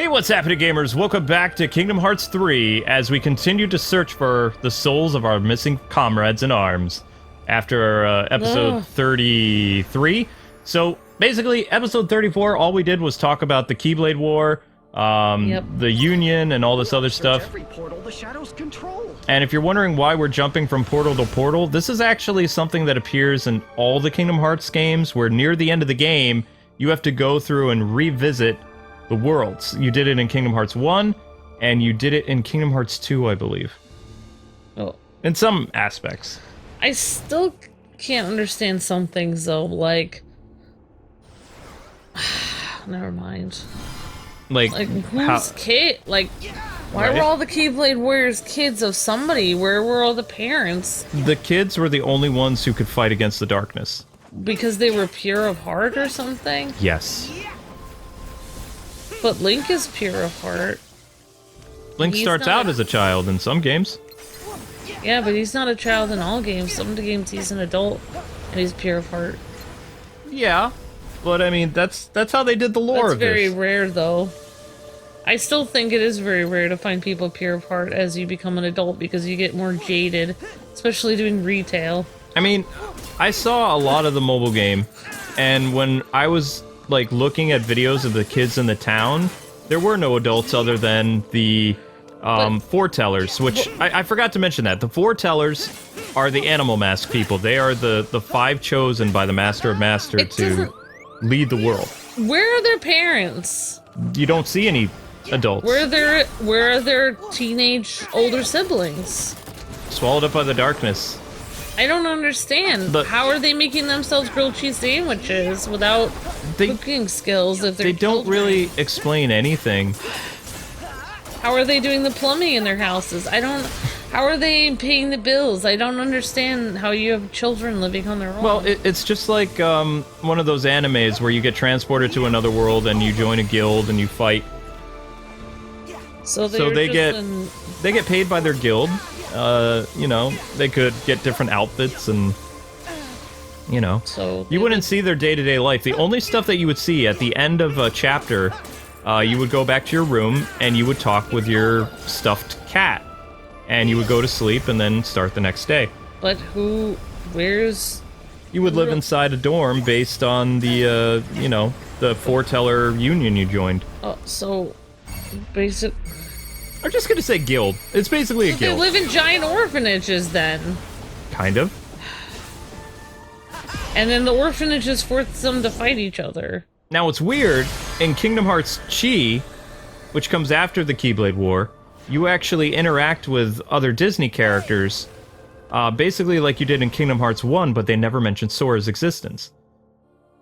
What's happening, gamers? Welcome back to Kingdom Hearts 3 as we continue to search for the souls of our missing comrades in arms after episode 33. So basically, episode 34, all we did was talk about the Keyblade War, the Union, and all this other stuff. Every portal the shadows control. And if you're wondering why we're jumping from portal to portal, this is actually something that appears in all the Kingdom Hearts games, where near the end of the game, you have to go through and revisit the worlds. You did it in Kingdom Hearts 1, and you did it in Kingdom Hearts 2, I believe. Oh. In some aspects. I still can't understand some things, though, like... Never mind. Like who's kid? Like, why were all the Keyblade Warriors kids of somebody? Where were all the parents? The kids were the only ones who could fight against the darkness. Because they were pure of heart or something? Yes. But Link is pure of heart. Link starts out as a child in some games. Yeah, but he's not a child in all games. Some of the games he's an adult, and he's pure of heart. Yeah, but I mean, that's how they did the lore of this. That's very rare, though. I still think it is very rare to find people pure of heart as you become an adult, because you get more jaded, especially doing retail. I mean, I saw a lot of the mobile game, and when I was like looking at videos of the kids in the town, there were no adults other than the foretellers, which I forgot to mention that. The foretellers are the animal mask people. They are the five chosen by the Master of Master to lead the world. Where are their parents? You don't see any adults. Where are their teenage older siblings? Swallowed up by the darkness. I don't understand. How are they making themselves grilled cheese sandwiches without cooking skills if they're They don't children? really explain anything. How are they doing the plumbing in their houses? How are they paying the bills? I don't understand how you have children living on their own. Well, it's just like one of those animes where you get transported to another world and you join a guild and you fight. So they get paid by their guild. You know, they could get different outfits and, you know, you wouldn't see their day-to-day life. The only stuff that you would see at the end of a chapter, you would go back to your room and you would talk with your stuffed cat, and you would go to sleep and then start the next day. But where's... You would live inside a dorm based on the, you know, the foreteller union you joined. Oh, so, basic... I'm just gonna say guild. It's basically a guild. They live in giant orphanages, then. Kind of. And then the orphanages force them to fight each other. Now, what's weird, in Kingdom Hearts Chi, which comes after the Keyblade War, you actually interact with other Disney characters, basically like you did in Kingdom Hearts 1, but they never mentioned Sora's existence.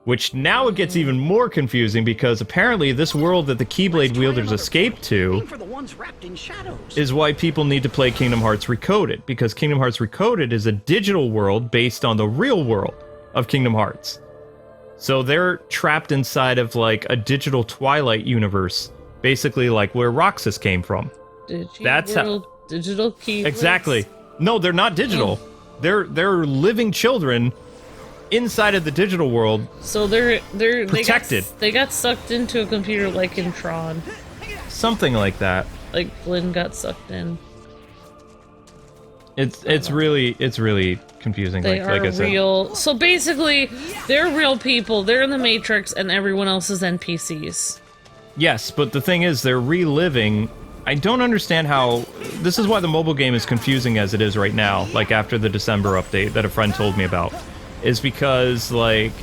Which now it gets even more confusing, because apparently this world that the Keyblade wielders escaped to is why people need to play Kingdom Hearts Recoded, because Kingdom Hearts Recoded is a digital world based on the real world of Kingdom Hearts. So they're trapped inside of like a digital Twilight universe, basically like where Roxas came from. That's how digital Keyblades? Exactly. No, they're not digital. They're living children inside of the digital world. So they're protected. They got sucked into a computer like in Tron. Something like that. Like Flynn got sucked in. It's really confusing. They like I said. real. So basically, they're real people. They're in the Matrix, and everyone else is NPCs. Yes, but the thing is, they're reliving. I don't understand how. This is why the mobile game is confusing as it is right now. Like after the December update that a friend told me about, is because like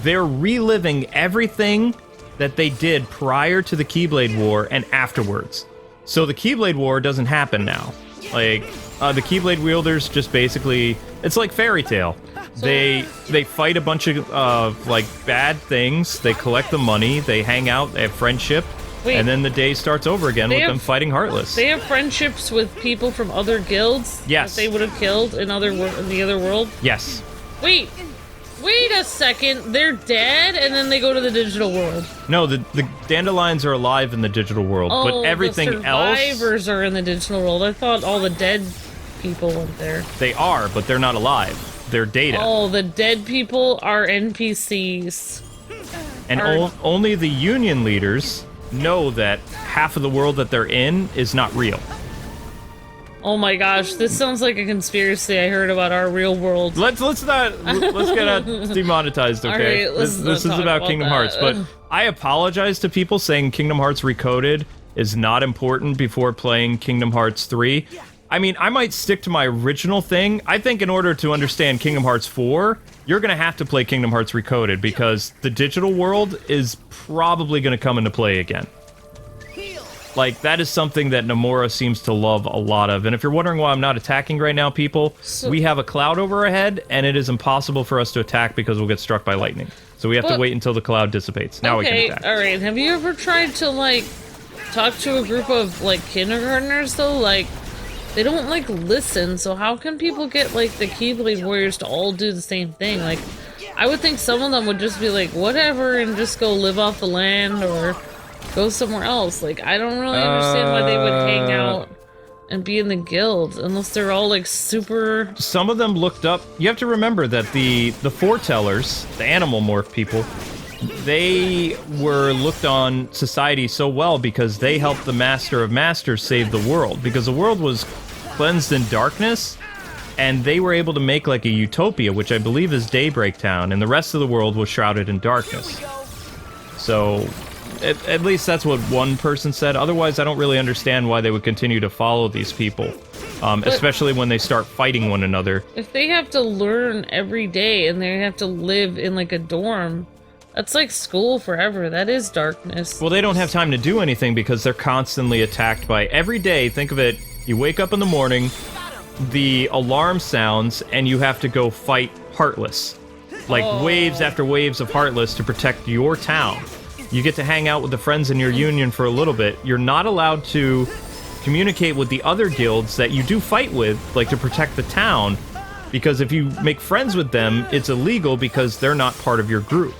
they're reliving everything that they did prior to the Keyblade War and afterwards. So the Keyblade War doesn't happen now. Like the Keyblade wielders just basically, it's like Fairy Tail. They fight a bunch of like bad things. They collect the money. They hang out. They have friendship. Wait, and then the day starts over again with them fighting Heartless. They have friendships with people from other guilds. Yes. That they would have killed in the other world. Yes. Wait a second. They're dead, and then they go to the digital world. No, the dandelions are alive in the digital world, but everything the survivors are in the digital world. I thought all the dead people went there. They are, but they're not alive. They're data. Oh, the dead people are NPCs. And only the Union leaders know that half of the world that they're in is not real. Oh my gosh, this sounds like a conspiracy I heard about our real world. Let's get demonetized, okay? All right, this is about Kingdom Hearts, but I apologize to people saying Kingdom Hearts Recoded is not important before playing Kingdom Hearts 3. I mean, I might stick to my original thing. I think in order to understand Kingdom Hearts 4, you're gonna have to play Kingdom Hearts Recoded because the digital world is probably gonna come into play again. Like, that is something that Nomura seems to love a lot of. And if you're wondering why I'm not attacking right now, people, we have a cloud over our head, and it is impossible for us to attack because we'll get struck by lightning. So we have to wait until the cloud dissipates. Now we can attack. Alright, have you ever tried to, like, talk to a group of, like, kindergartners, though? Like, they don't, like, listen, so how can people get, like, the Keyblade Warriors to all do the same thing? Like, I would think some of them would just be like, whatever, and just go live off the land, or go somewhere else. Like, I don't really understand why they would hang out and be in the guild, unless they're all, like, super... Some of them looked up... You have to remember that the foretellers, the animal morph people, they were looked on society so well because they helped the Master of Masters save the world. Because the world was cleansed in darkness, and they were able to make, like, a utopia, which I believe is Daybreak Town, and the rest of the world was shrouded in darkness. So... At least that's what one person said. Otherwise, I don't really understand why they would continue to follow these people. Especially when they start fighting one another. If they have to learn every day and they have to live in, like, a dorm, that's like school forever. That is darkness. Well, they don't have time to do anything because they're constantly attacked by... Every day, think of it, you wake up in the morning, the alarm sounds, and you have to go fight Heartless. Like, waves after waves of Heartless to protect your town. You get to hang out with the friends in your union for a little bit. You're not allowed to communicate with the other guilds that you do fight with, like to protect the town, because if you make friends with them, it's illegal because they're not part of your group.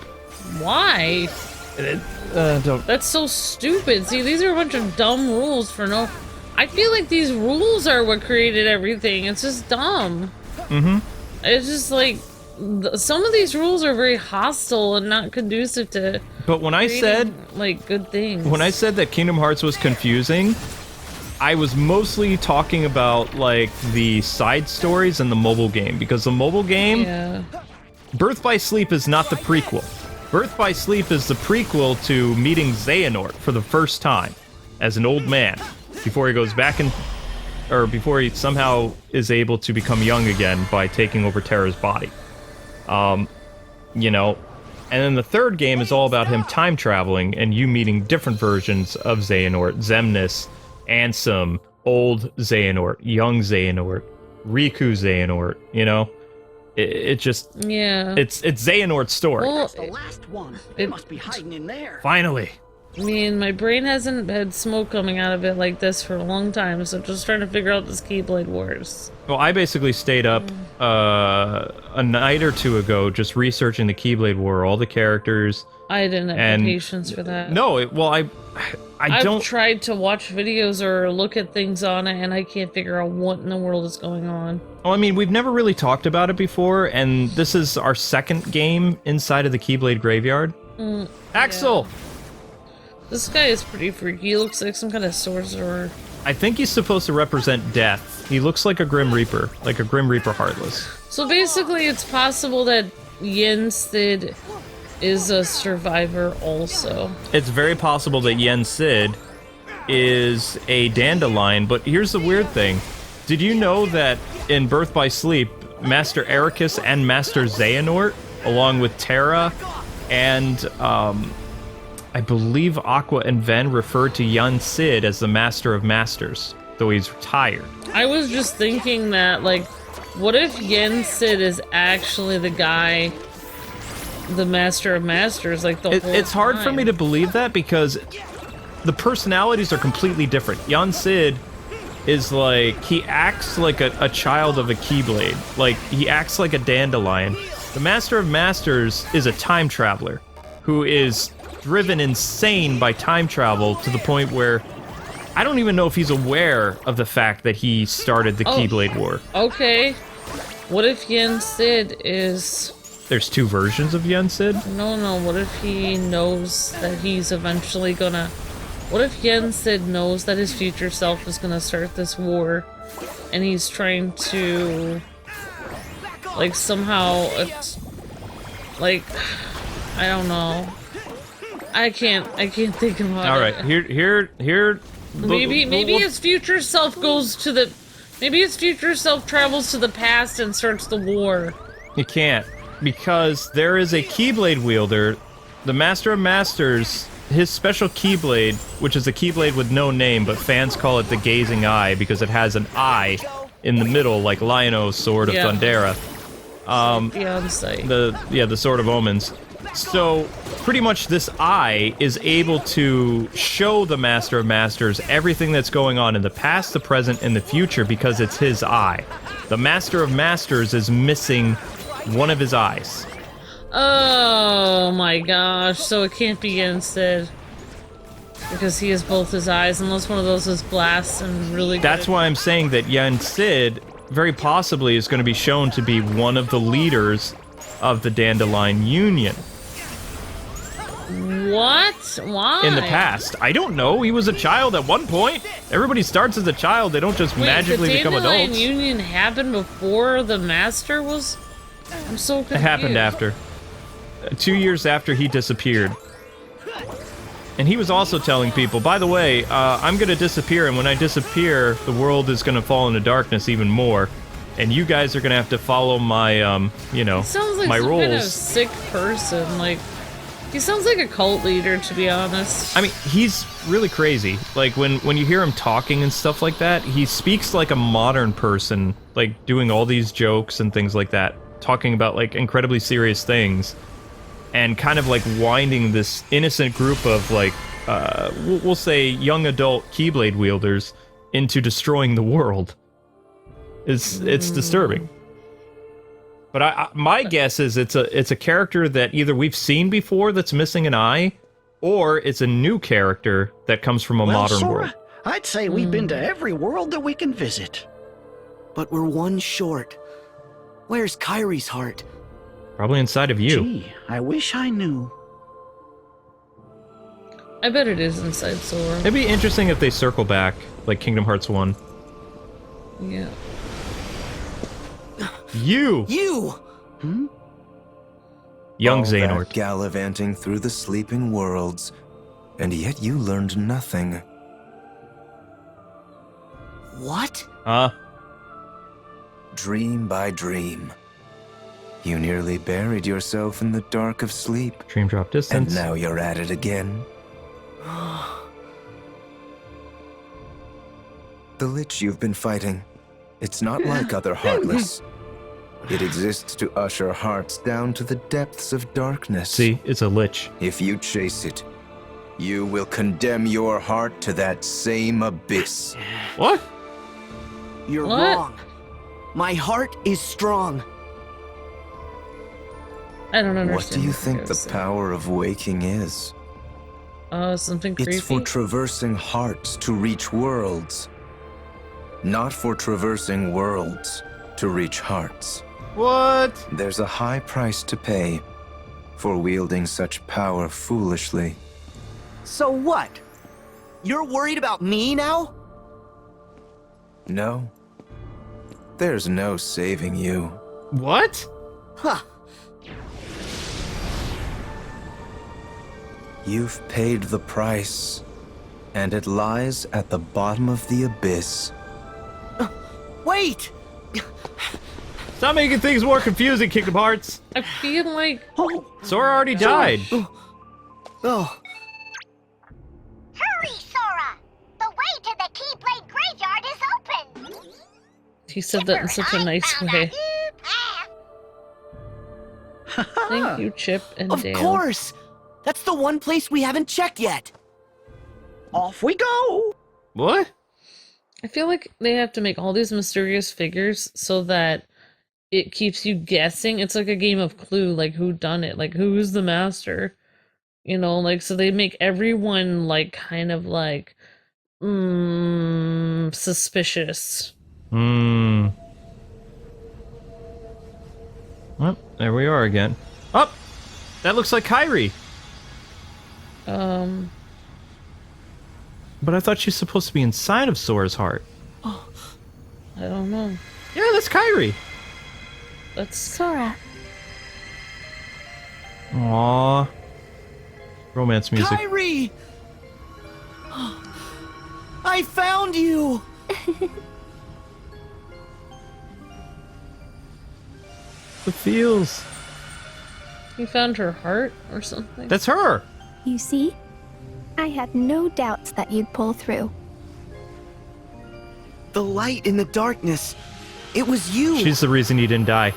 Why? That's so stupid. See, these are a bunch of dumb rules for no... I feel like these rules are what created everything. It's just dumb. Mm-hmm. It's just like... Some of these rules are very hostile and not conducive to... But when I said... like, good things. When I said that Kingdom Hearts was confusing, I was mostly talking about, like, the side stories in the mobile game. Because the mobile game... Yeah. Birth by Sleep is not the prequel. Birth by Sleep is the prequel to meeting Xehanort for the first time as an old man. Before he goes back in... Or before he somehow is able to become young again by taking over Terra's body. You know, and then the third game is all about him time traveling and you meeting different versions of Xehanort, Xemnas, Ansem, old Xehanort, young Xehanort, Riku Xehanort, you know? It just... Yeah. It's Xehanort's story. Well, That's the last one. It must be hiding in there. Finally. I mean, my brain hasn't had smoke coming out of it like this for a long time, so just trying to figure out this Keyblade Wars. Well, I basically stayed up a night or two ago just researching the Keyblade War, all the characters. I didn't have the patience for that. No, I've tried to watch videos or look at things on it, and I can't figure out what in the world is going on. Well, I mean, we've never really talked about it before, and this is our second game inside of the Keyblade Graveyard. Axel! Yeah. This guy is pretty freaky. He looks like some kind of sorcerer. I think he's supposed to represent death. He looks like a Grim Reaper Heartless. So basically, it's possible that Yen Sid is a survivor also. It's very possible that Yen Sid is a dandelion, but here's the weird thing. Did you know that in Birth by Sleep, Master Ericus and Master Xehanort, along with Terra and, I believe Aqua and Ven referred to Yen Sid as the Master of Masters, though he's retired. I was just thinking that, like, what if Yen Sid is actually the guy, the Master of Masters, like, the whole It's hard for time? me to believe that because the personalities are completely different. Yen Sid is like, he acts like a child of a Keyblade. Like, he acts like a dandelion. The Master of Masters is a time traveler who is driven insane by time travel to the point where I don't even know if he's aware of the fact that he started the Keyblade War. Okay. What if Yen Sid is... There's two versions of Yen Sid? No, what if he knows that he's eventually gonna What if Yen Sid knows that his future self is gonna start this war, and he's trying to, like, somehow, like, I don't know. I can't think about it. All right, here. Maybe his future self goes to the. Maybe his future self travels to the past and starts the war. You can't, because there is a Keyblade wielder, the Master of Masters. His special Keyblade, which is a Keyblade with no name, but fans call it the Gazing Eye because it has an eye in the middle, like Lion-O's Sword of Thundera. Beyond sight. The Sword of Omens. So, pretty much this eye is able to show the Master of Masters everything that's going on in the past, the present, and the future because it's his eye. The Master of Masters is missing one of his eyes. Oh my gosh, so it can't be Yen Sid. Because he has both his eyes, unless one of those is blast and really good. That's why I'm saying that Yen Sid very possibly is going to be shown to be one of the leaders of the Dandelion Union. What? Why? In the past. I don't know. He was a child at one point. Everybody starts as a child. They don't just magically become adults. The Dandelion Union happened before the Master was... I'm so confused. It happened after. 2 years after he disappeared. And he was also telling people, by the way, I'm going to disappear, and when I disappear, the world is going to fall into darkness even more. And you guys are going to have to follow my, you know, sounds like my some rules. kind of sick person. Like, he sounds like a cult leader, to be honest. I mean, he's really crazy. Like, when you hear him talking and stuff like that, he speaks like a modern person, like, doing all these jokes and things like that, talking about, like, incredibly serious things. And kind of like winding this innocent group of like, we'll say young adult Keyblade wielders into destroying the world. It's disturbing. But my guess is it's a character that either we've seen before that's missing an eye, or it's a new character that comes from a modern Sora, world. I'd say we've been to every world that we can visit. But we're one short. Where's Kairi's heart? Probably inside of you. Gee, I wish I knew. I bet it is inside Sora. It'd be interesting if they circle back, like Kingdom Hearts 1. Yeah. You! Young All Xehanort. that gallivanting through the sleeping worlds, and yet you learned nothing. What? Dream by dream. You nearly buried yourself in the dark of sleep, Dream drop distance. and now you're at it again. The Lich you've been fighting, it's not like other Heartless. It exists to usher hearts down to the depths of darkness. See, it's a Lich. If you chase it, you will condemn your heart to that same abyss. What? You're What? wrong. My heart is strong. I don't understand. What do you you're think the saying. power of waking is? Something creepy? It's for traversing hearts to reach worlds. Not for traversing worlds to reach hearts. What? There's a high price to pay for wielding such power foolishly. So what? You're worried about me now? No. There's no saving you. What? Huh. You've paid the price, and it lies at the bottom of the abyss. Wait! Stop making things more confusing, Kingdom Hearts. I feel like... Sora already died. Oh, Hurry, Sora! The way to the Keyblade graveyard is open! He said that in such a nice way. Thank you, Chip and of Dale. course! That's the one place we haven't checked yet. Off we go! What? I feel like they have to make all these mysterious figures so that it keeps you guessing. It's like a game of Clue, like who done it, like who's the master, you know, like so they make everyone like kind of like suspicious. Well, there we are again. Oh, that looks like Kairi. But I thought she's supposed to be inside of Sora's heart. I don't know. Yeah, that's Kairi. That's Sora. Aww. Romance music. Kyrie! I found you! The feels. You found her heart or something? That's her. You see? I had no doubts that you'd pull through. The light in the darkness. It was you. She's the reason you didn't die.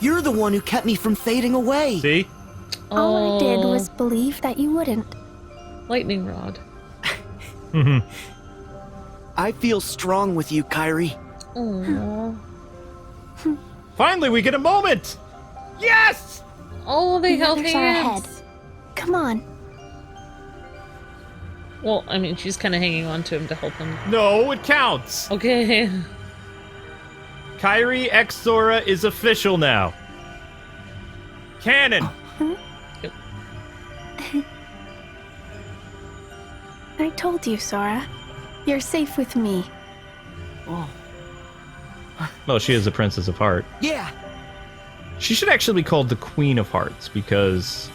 You're the one who kept me from fading away. See? All I did was believe that you wouldn't. Lightning rod. I feel strong with you, Kyrie. Aww. Finally, we get a moment. Yes. Oh, they The held others are hands. ahead. Come on. Well, I mean, she's kind of hanging on to him to help him. No, it counts. Okay. Kairi X Sora is official now. Canon. I told you, Sora. You're safe with me. Oh. Well, she is a Princess of Heart. Yeah. She should actually be called the Queen of Hearts because,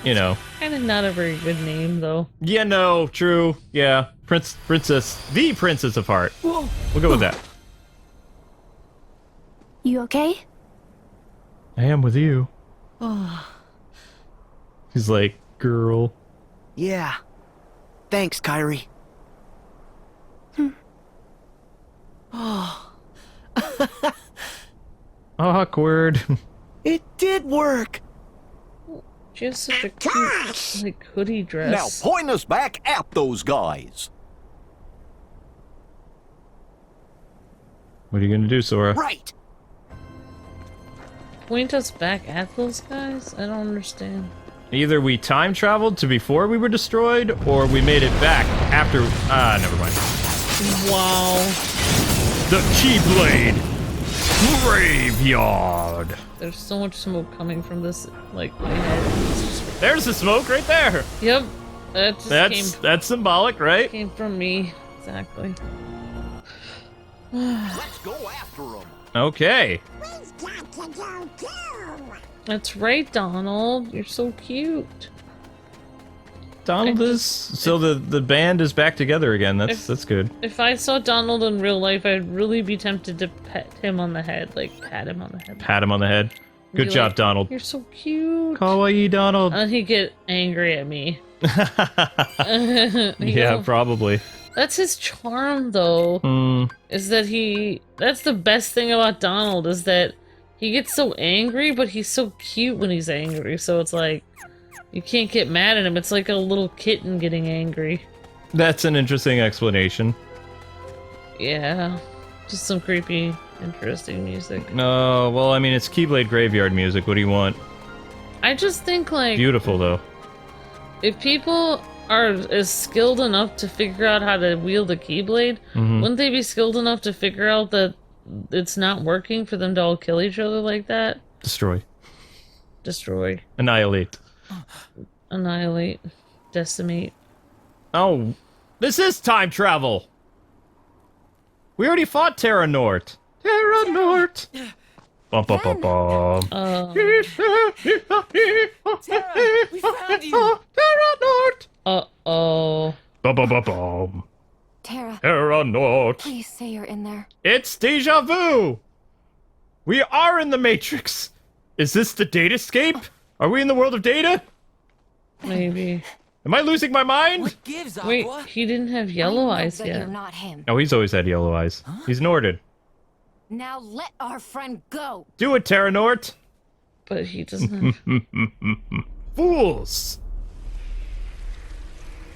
you know. Kind of not a very good name, though. Yeah, no, true. Yeah, Princess, the Princess of Heart. Whoa. We'll go with that. You okay? I am with you. He's like, girl. Yeah. Thanks, Kyrie. Oh. Awkward. It did work. She has such a cute, like, hoodie dress. Now point us back at those guys. What are you gonna do, Sora? Right. Point us back at those guys? I don't understand. Either we time traveled to before we were destroyed, or we made it back after. Never mind. Wow. The Keyblade Graveyard. There's so much smoke coming from this, like, my head. There's the smoke right there. Yep. That just That's symbolic, right? came from me. Exactly. Let's go after them. Okay. We've got to go too. That's right, Donald. You're so cute. Donald is so the band is back together again. That's good. If I saw Donald in real life, I'd really be tempted to pet him on the head. Like, pat him on the head. Pat him on the head. Good Be job, like, Donald. You're so cute. Kawaii Donald. And he'd get angry at me. Yeah, probably. That's his charm, though. Is that that's the best thing about Donald, is that he gets so angry, but he's so cute when he's angry. So it's like, you can't get mad at him. It's like a little kitten getting angry. That's an interesting explanation. Yeah. Just some creepy, interesting music. No, well, I mean, it's Keyblade Graveyard music. What do you want? I just think, like, Beautiful, though. if people are as skilled enough to figure out how to wield a Keyblade, wouldn't they be skilled enough to figure out that it's not working for them to all kill each other like that? Destroy. Destroy. Annihilate. Annihilate. Decimate. Oh, this is time travel! We already fought Terra Nort. Terra Nort! Bum, bum, bum, bum. We found you. Terra Nort! Uh-oh. Bum, bum, bum, bum. Terra, Terra Nort. please say you're in there. It's deja vu! We are in the Matrix! Is this the Datascape? Are we in the world of Data? Maybe. Am I losing my mind? What gives, Wait, Aqua? he didn't have yellow I know eyes that yet. You're not him. No, he's always had yellow eyes. He's Norded. Now let our friend go. Do it, Terra Nort! But he doesn't have... Fools!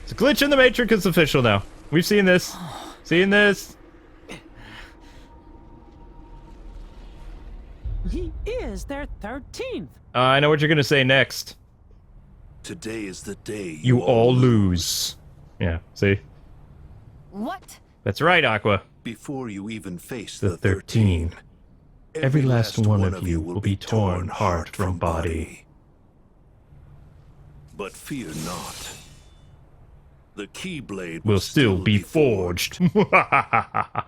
It's a glitch in the Matrix is official now. We've seen this. Seen this. He is their 13th. I know what you're gonna say next. Today is the day You all lose. Yeah, see? What? That's right, Aqua. Before you even face The the 13. 13. Every last one of you will be torn heart from body. But fear not. the Keyblade will still be forged.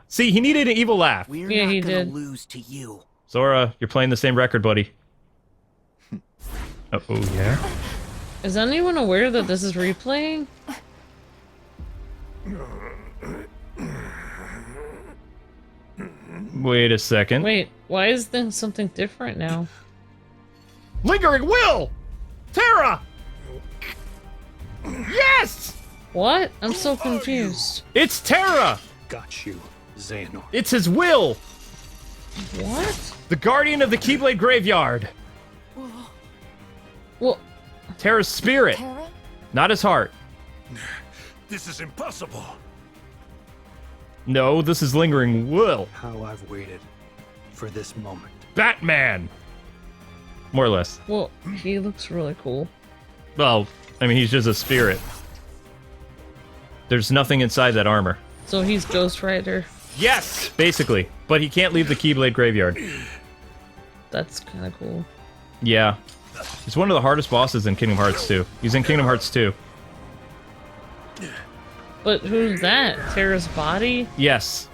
See, he needed an evil laugh. We're Yeah, not he gonna did. lose to you. Sora, you're playing the same record, buddy. Oh, yeah? Is anyone aware that this is replaying? Wait a second. Wait, why is there something different now? Lingering will! Terra! Yes! What? I'm so confused. It's Terra! Got you, Xehanort. It's his will! What? The guardian of the Keyblade Graveyard! Well, Terra's spirit, Terra? not his heart. This is impossible. No, this is Lingering Will. How I've waited for this moment. Batman! More or less. well, he looks really cool. Well, I mean, he's just a spirit. There's nothing inside that armor. So he's Ghost Rider. Yes! Basically. But he can't leave the Keyblade Graveyard. That's kind of cool. Yeah. He's one of the hardest bosses in Kingdom Hearts 2. He's in Kingdom Hearts 2. But who's that? Terra's body? Yes.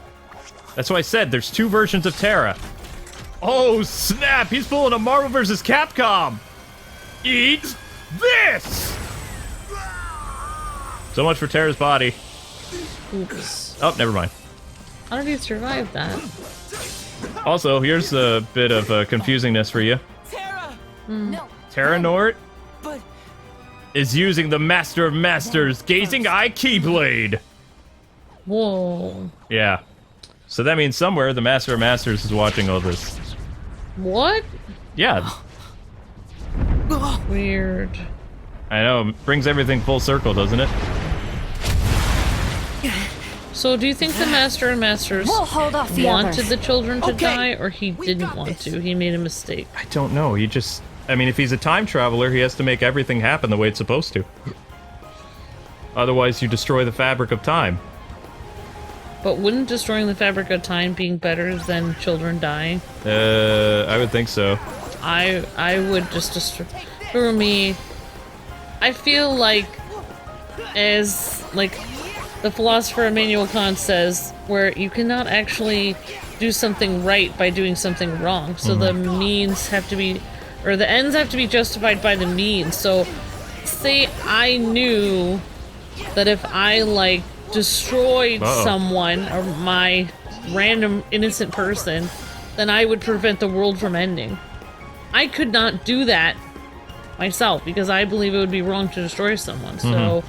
That's why I said there's two versions of Terra. Oh, snap! He's pulling a Marvel vs. Capcom! Eat this! So much for Terra's body. Oops. Oh, never mind. How did he survive that? Also, here's a bit of confusingness for you. No. Terra Nort But is using the Master of Masters Gazing Eye Keyblade. Whoa. Yeah. So that means somewhere the Master of Masters is watching all this. What? Yeah, Weird. I know. Brings everything full circle, doesn't it? So do you think the Master and Masters We'll hold off the wanted others. the children to Okay, die, or he we didn't got want this. to? He made a mistake. I don't know. He just... I mean, if he's a time traveler, he has to make everything happen the way it's supposed to. Otherwise, you destroy the fabric of time. But wouldn't destroying the fabric of time being better than children dying? I would think so. I would just destroy. For me, I feel like, as like the philosopher Immanuel Kant says, where you cannot actually do something right by doing something wrong. So the means have to be, or the ends have to be justified by the means. So, say I knew that if I like destroyed someone or my random innocent person, then I would prevent the world from ending. I could not do that myself because I believe it would be wrong to destroy someone. So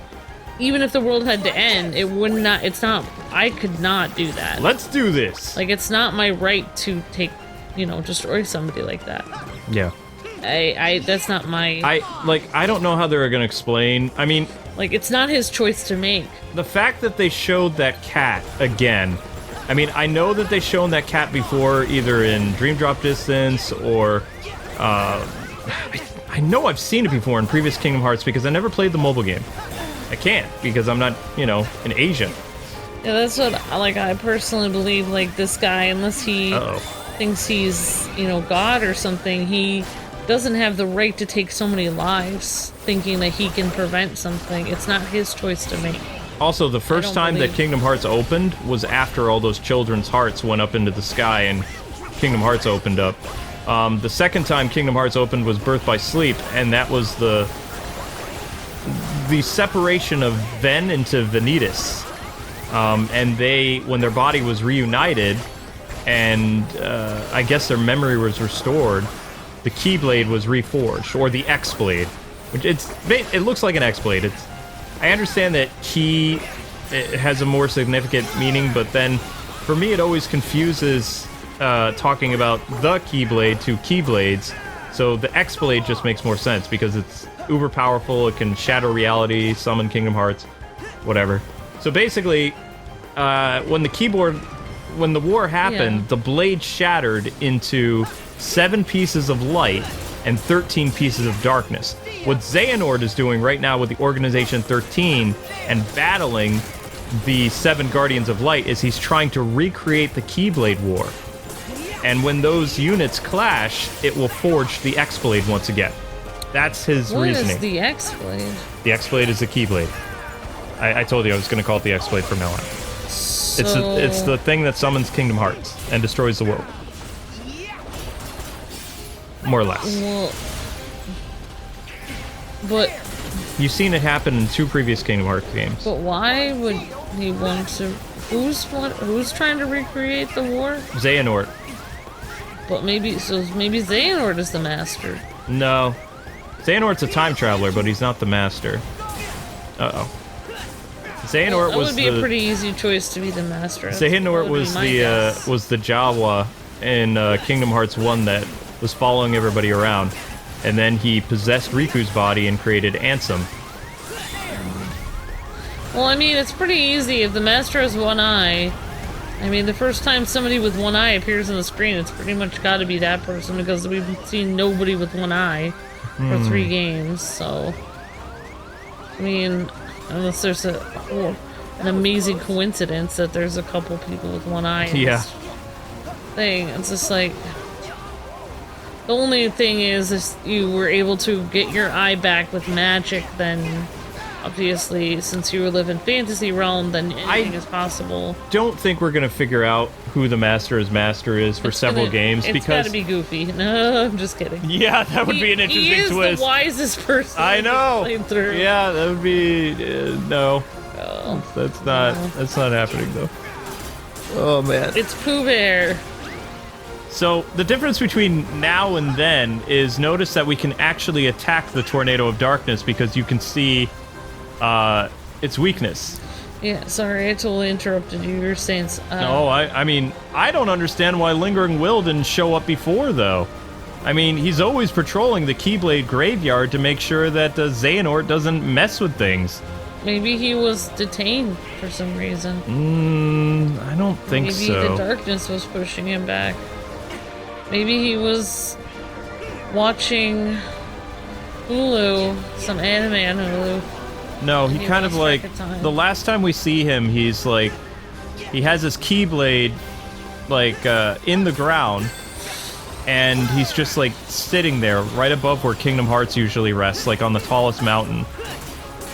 even if the world had to end, it would not, it's not, I could not do that. Let's do this! Like, it's not my right to take, you know, destroy somebody like that. Yeah. That's not my, I don't know how they're gonna explain. I mean, like, it's not his choice to make. the fact that they showed that cat again, I mean, I know that they've shown that cat before, either in Dream Drop Distance or, I know I've seen it before in previous Kingdom Hearts because I never played the mobile game. I can't because I'm not, you know, an Asian. Yeah, that's what, like, I personally believe, like, this guy, unless he thinks he's, you know, God or something, he doesn't have the right to take so many lives thinking that he can prevent something. It's not his choice to make. Also, the first don't time that believe- Kingdom Hearts opened was after all those children's hearts went up into the sky and Kingdom Hearts opened up. The second time Kingdom Hearts opened was Birth by Sleep, and that was the separation of Ven into Vanitas. And they, when their body was reunited, and I guess their memory was restored, the Keyblade was reforged, or the X-Blade. Which it looks like an X-Blade. I understand that Key it has a more significant meaning, but then for me it always confuses talking about the Keyblade to Keyblades. So the X-Blade just makes more sense because it's uber powerful, it can shatter reality, summon Kingdom Hearts, whatever. So basically, when the war happened, the blade shattered into 7 pieces of light and 13 pieces of darkness. What Xehanort is doing right now with the Organization 13 and battling the 7 Guardians of Light is he's trying to recreate the Keyblade War. And when those units clash, it will forge the X-Blade once again. That's his reasoning. What is the X-Blade? The X-Blade is the Keyblade. I told you I was going to call it the X-Blade from now on. So... It's the thing that summons Kingdom Hearts and destroys the world. More or less. Well, but... You've seen it happen in 2 previous Kingdom Hearts games. But why would he want to... Who's trying to recreate the war? Xehanort. But maybe Xehanort is the master. No. Xehanort's a time traveler, but he's not the master. Uh-oh. Xehanort That was would be a pretty easy choice to be the master. Xehanort was the Jawa in Kingdom Hearts 1 that was following everybody around. And then he possessed Riku's body and created Ansem. Well, I mean, it's pretty easy. If the master has one eye, I mean, the first time somebody with one eye appears on the screen, it's pretty much got to be that person, because we've seen nobody with one eye for 3 games, so... I mean, unless there's an amazing coincidence that there's a couple people with one eye in this thing. It's just like... The only thing is, if you were able to get your eye back with magic, then... Obviously, since you live in fantasy realm, then anything is possible. Don't think we're gonna figure out who the master's master is for several games, it's because... gotta be Goofy. No, I'm just kidding. Yeah, that would be an interesting twist. He is the wisest person. I know. Through. Yeah, that would be... no. Oh, that's not happening, though. Oh, man. It's Pooh Bear. So, the difference between now and then is, notice that we can actually attack the Tornado of Darkness because you can see its weakness. Yeah, sorry, I totally interrupted you. You're saying... No, I mean, I don't understand why Lingering Will didn't show up before, though. I mean, he's always patrolling the Keyblade graveyard to make sure that Xehanort doesn't mess with things. Maybe he was detained for some reason. I don't think so. Maybe the darkness was pushing him back. Maybe he was watching Hulu, some anime on Hulu. No, he kind of like, the last time we see him, he's like, he has his Keyblade, like, in the ground, and he's just like sitting there right above where Kingdom Hearts usually rests, like on the tallest mountain.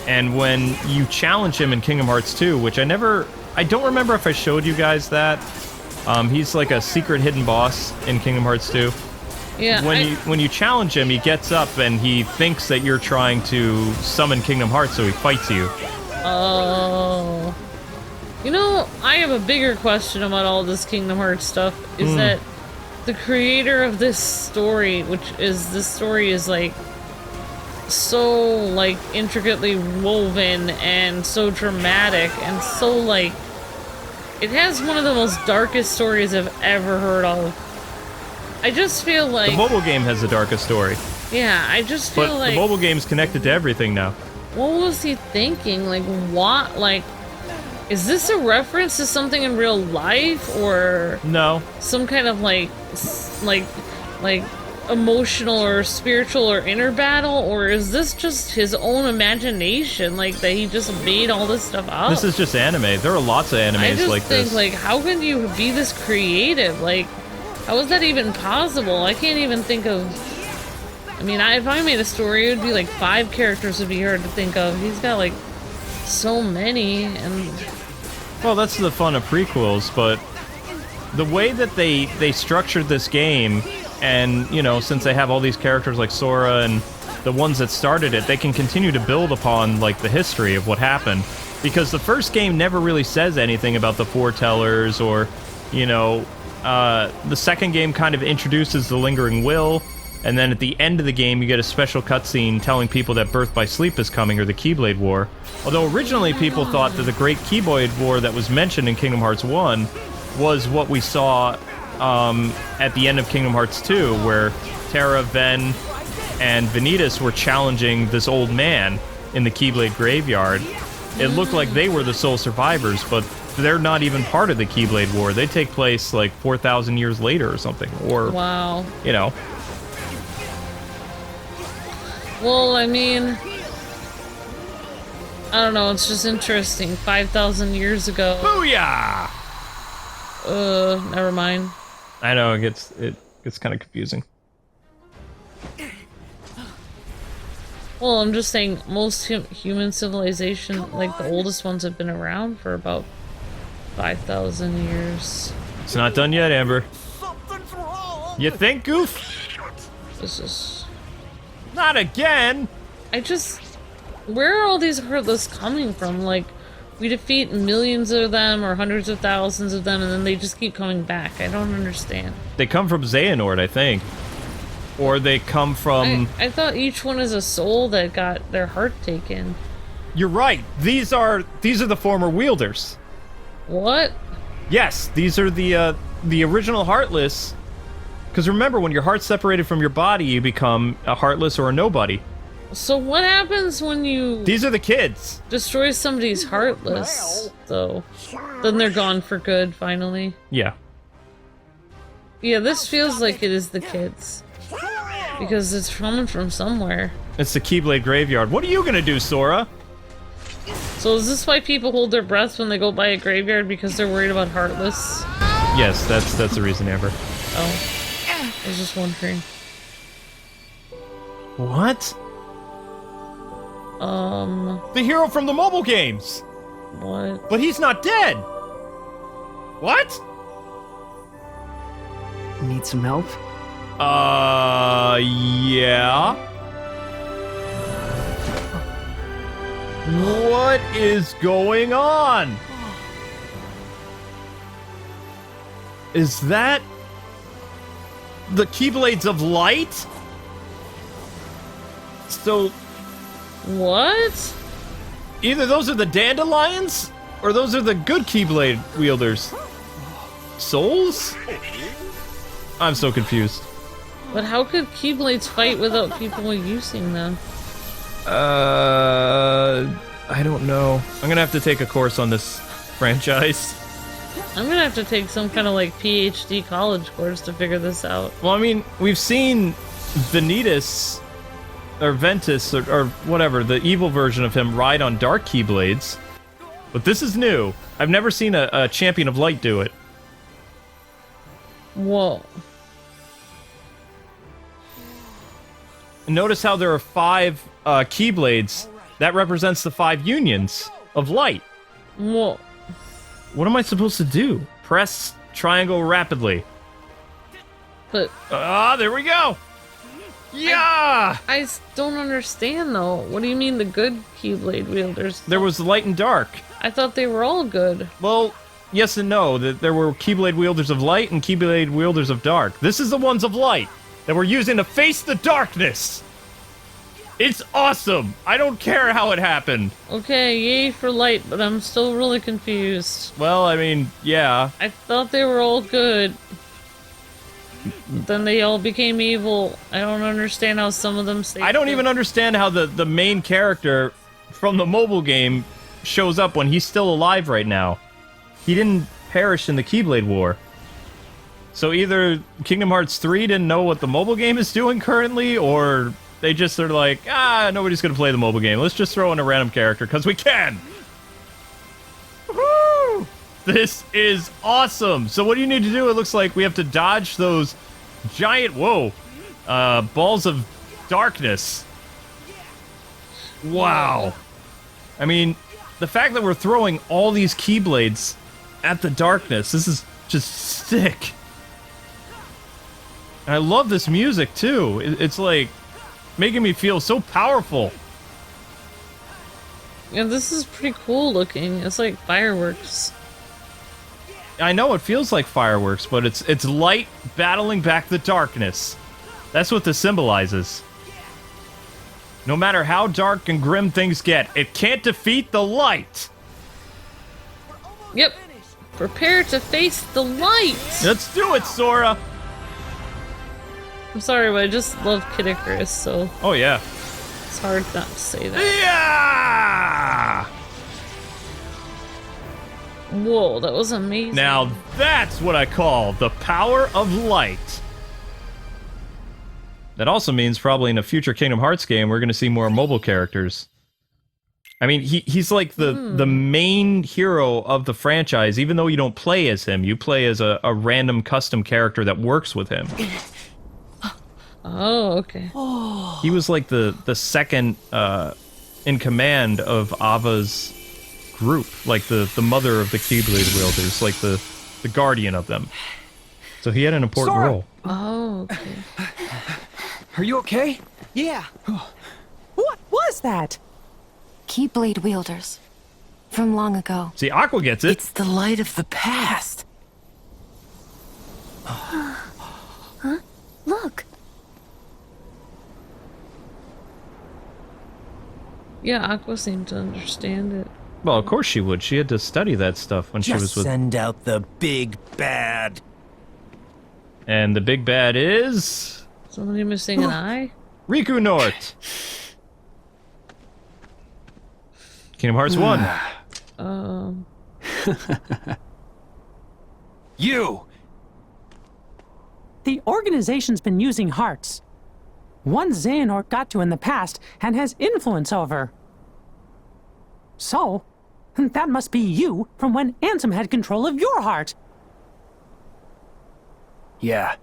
And when you challenge him in Kingdom Hearts 2, which I don't remember if I showed you guys that, he's like a secret hidden boss in Kingdom Hearts 2. Yeah, when you challenge him, he gets up and he thinks that you're trying to summon Kingdom Hearts, so he fights you. Oh. You know, I have a bigger question about all this Kingdom Hearts stuff, is that the creator of this story, this story is like so like intricately woven and so dramatic and so like, it has one of the most darkest stories I've ever heard of. I just feel like... The mobile game has the darkest story. Yeah, I just feel like... But the mobile game's connected to everything now. What was he thinking? Like, what? Like, is this a reference to something in real life? Or... No. Some kind of, like emotional or spiritual or inner battle? Or is this just his own imagination? Like, that he just made all this stuff up? This is just anime. There are lots of animes like this. I just think, like, how can you be this creative? Like... How is that even possible? I can't even think of... I mean, if I made a story, it would be like 5 characters would be hard to think of. He's got like so many, and... Well, that's the fun of prequels, but the way that they structured this game, and, you know, since they have all these characters like Sora and the ones that started it, they can continue to build upon, like, the history of what happened. Because the first game never really says anything about the foretellers or, you know... the second game kind of introduces the Lingering Will, and then at the end of the game you get a special cutscene telling people that Birth by Sleep is coming, or the Keyblade War. Although originally people thought that the Great Keyblade War that was mentioned in Kingdom Hearts 1 was what we saw at the end of Kingdom Hearts 2, where Terra, Ven, and Vanitas were challenging this old man in the Keyblade Graveyard. It looked like they were the sole survivors, but they're not even part of the Keyblade War. They take place like 4,000 years later or something. Or, wow. You know. Well, I mean... I don't know, it's just interesting. 5,000 years ago. Booyah! Never mind. I know, it gets kind of confusing. Well, I'm just saying most human civilization, like the oldest ones, have been around for about 5,000 years. It's not done yet, Amber. You think, Goof? This is... Not again! Where are all these Heartless coming from? Like, we defeat millions of them or hundreds of thousands of them and then they just keep coming back. I don't understand. They come from Xehanort, I think. Or they come from... I thought each one is a soul that got their heart taken. You're right. These are the former wielders. What? Yes, these are the original Heartless. Because remember, when your heart's separated from your body, you become a Heartless or a nobody. So what happens when you... These are the kids. Destroy somebody's Heartless, though? Then they're gone for good, finally. Yeah. Yeah, this feels like it is the kids. Because it's coming from somewhere. It's the Keyblade Graveyard. What are you gonna do, Sora? So is this why people hold their breath when they go by a graveyard? Because they're worried about Heartless? Yes, that's the reason, Amber. Oh. I was just wondering. What? The hero from the mobile games! What? But he's not dead! What? Need some help? Yeah? What is going on? Is that... the Keyblades of Light? So... What? either those are the Dandelions, or those are the good Keyblade wielders. Souls? I'm so confused. But how could Keyblades fight without people using them? I don't know. I'm gonna have to take a course on this franchise. I'm gonna have to take some kind of like PhD college course to figure this out. Well, I mean, we've seen Vanitas, or Ventus, or whatever, the evil version of him ride on dark Keyblades. But this is new. I've never seen a Champion of Light do it. Whoa. Notice how there are 5 Keyblades. That represents the 5 unions of light. Whoa. What am I supposed to do? Press triangle rapidly. But... there we go! Yeah! I don't understand, though. What do you mean the good Keyblade wielders? There was light and dark. I thought they were all good. Well, yes and no. There were Keyblade wielders of light and Keyblade wielders of dark. This is the ones of light that we're using to face the darkness. It's awesome. I don't care how it happened. Okay, yay for light, but I'm still really confused. Well, I mean, yeah. I thought they were all good. Then they all became evil. I don't understand how some of them stayed I don't good. even understand how the main character from the mobile game shows up when he's still alive right now. He didn't perish in the Keyblade War. So either Kingdom Hearts 3 didn't know what the mobile game is doing currently, or they just are like, nobody's gonna play the mobile game. Let's just throw in a random character, because we can! Woo! This is awesome! So what do you need to do? It looks like we have to dodge those giant, balls of darkness. Wow. I mean, the fact that we're throwing all these Keyblades at the darkness, this is just sick. And I love this music, too. It's like making me feel so powerful. Yeah, this is pretty cool looking. It's like fireworks. I know it feels like fireworks, but it's light battling back the darkness. That's what this symbolizes. No matter how dark and grim things get, it can't defeat the light. Yep. Prepare to face the light. Let's do it, Sora. I'm sorry, but I just love Kid Icarus, so... Oh, yeah. It's hard not to say that. Yeah! Whoa, that was amazing. Now, that's what I call the power of light. That also means probably in a future Kingdom Hearts game, we're going to see more mobile characters. I mean, he's like the main hero of the franchise, even though you don't play as him. You play as a random custom character that works with him. Oh, okay. He was like the second in command of Ava's group, like the mother of the Keyblade wielders, like the guardian of them. So he had an important Sora! role. Oh, okay. Are you okay? Yeah. What was that? Keyblade wielders. From long ago. See, Aqua gets it. It's the light of the past. Huh? Look. Yeah, Aqua seemed to understand it. Well, of course she would. She had to study that stuff when she was with... Send out the big bad. And the big bad is... Somebody missing an eye? Riku North. Kingdom Hearts 1. You! The organization's been using hearts. One Xehanort got to in the past and has influence over. So, that must be you from when Ansem had control of your heart. Yeah.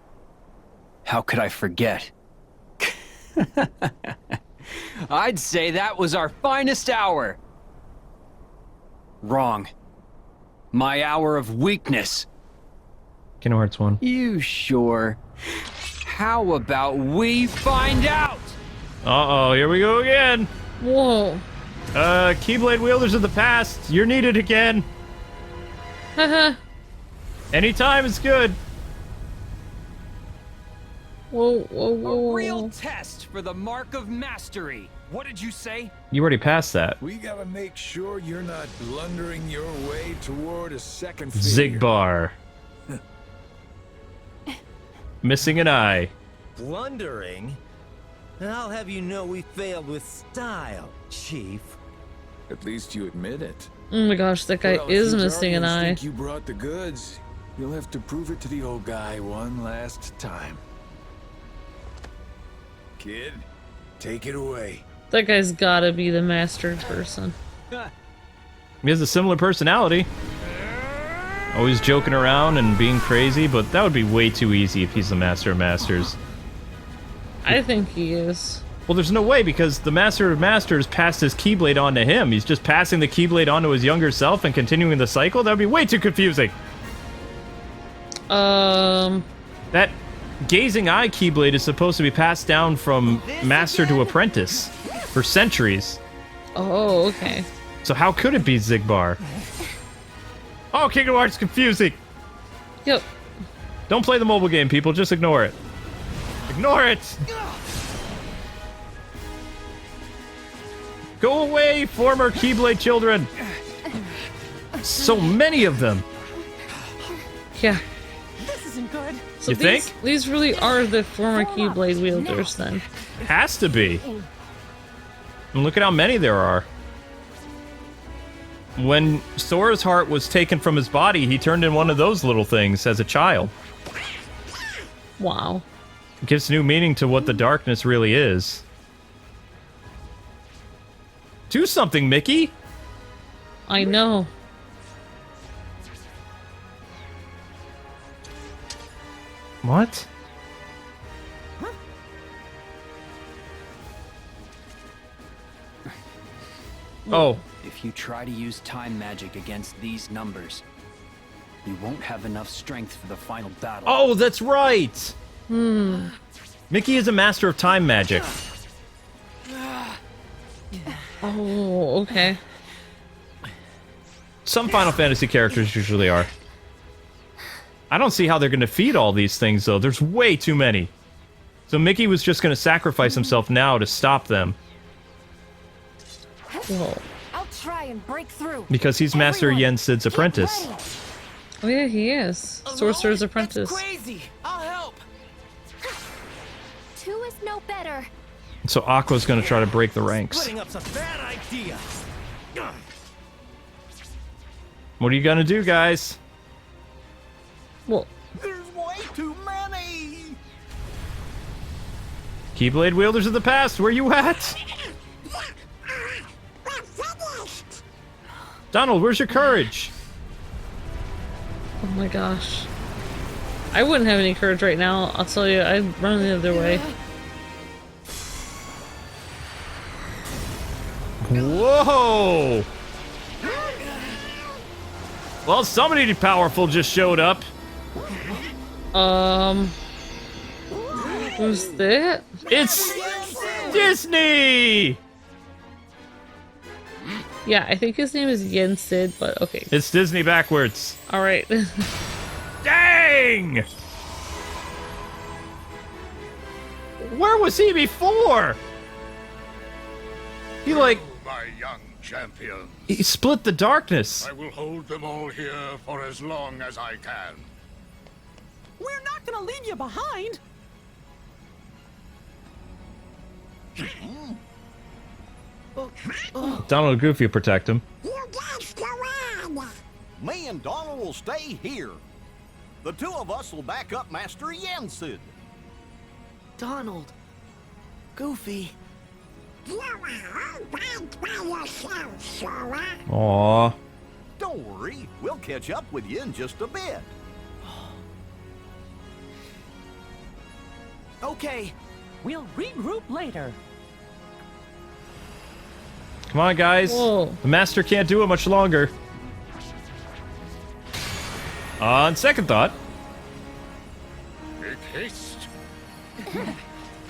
How could I forget? I'd say that was our finest hour. Wrong. My hour of weakness. Kingdom Hearts 1. You sure? How about we find out? Uh-oh, here we go again. Whoa. Keyblade wielders of the past, you're needed again. Haha. Anytime is good. Whoa, whoa, whoa. A real test for the mark of mastery. What did you say? You already passed that. We gotta make sure you're not blundering your way toward a second figure. Zigbar. Missing an eye. Blundering? I'll have you know we failed with style, Chief. At least you admit it. Oh my gosh, that guy Well, if is you missing an Guardians eye. think you brought the goods, you'll have to prove it to the old guy one last time. Kid, take it away. That guy's gotta be the mastered person. He has a similar personality. Always joking around and being crazy, but that would be way too easy if he's the Master of Masters. I think he is. Well, there's no way, because the Master of Masters passed his Keyblade on to him. He's just passing the Keyblade on to his younger self and continuing the cycle? That would be way too confusing. That Gazing Eye Keyblade is supposed to be passed down from master to apprentice for centuries. Oh, okay. So how could it be Zigbar? Oh, Kingdom Hearts confusing. Yep. Don't play the mobile game, people. Just ignore it. Ignore it! Go away, former Keyblade children! So many of them! Yeah. This isn't good. So You these, think? These really are the former Keyblade wielders, then. Has to be. And look at how many there are. When Sora's heart was taken from his body, he turned in one of those little things as a child. Wow. It gives new meaning to what the darkness really is. Do something, Mickey! I know. What? Oh. If you try to use time magic against these numbers, you won't have enough strength for the final battle. Oh, that's right! Mickey is a master of time magic. Oh, okay. Some Final Fantasy characters usually are. I don't see how they're going to defeat all these things, though. There's way too many. So Mickey was just going to sacrifice himself now to stop them. Whoa. I'll try and break through. Because he's Master Yen Sid's apprentice. Oh yeah, he is. Sorcerer's Apprentice. Crazy! I'll help! Two is no better. So Aqua's going to try to break the ranks. Putting up's a bad idea. What are you going to do, guys? Well, There's way too many. Keyblade wielders of the past, where you at? Donald, where's your courage? oh my gosh. I wouldn't have any courage right now. I'll tell you, I'd run the other way. Whoa! Well, somebody powerful just showed up. Who's that? It's Disney! Yeah, I think his name is Yen Sid, but okay. It's Disney backwards. Alright. Dang! Where was he before? He like... My young champion. He split the darkness. I will hold them all here for as long as I can. We're not gonna leave you behind. Donald and Goofy protect him. You guys go on. Me and Donald will stay here. The two of us will back up Master Yensid. Donald. Goofy. You are all back by yourself, Sora. Aww. Don't worry, we'll catch up with you in just a bit. Okay. We'll regroup later. Come on, guys. Whoa. The master can't do it much longer. On second thought. Make haste.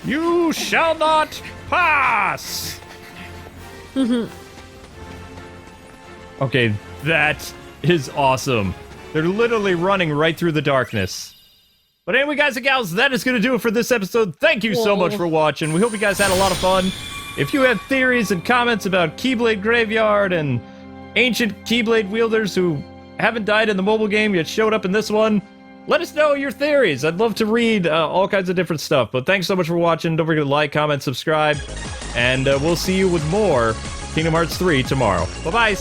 You shall not pass! Okay, that is awesome. They're literally running right through the darkness. But anyway, guys and gals, that is going to do it for this episode. Thank you so much for watching. We hope you guys had a lot of fun. If you have theories and comments about Keyblade Graveyard and ancient Keyblade wielders who haven't died in the mobile game yet showed up in this one, let us know your theories. I'd love to read all kinds of different stuff. But thanks so much for watching. Don't forget to like, comment, subscribe. And we'll see you with more Kingdom Hearts 3 tomorrow. Bye-bye.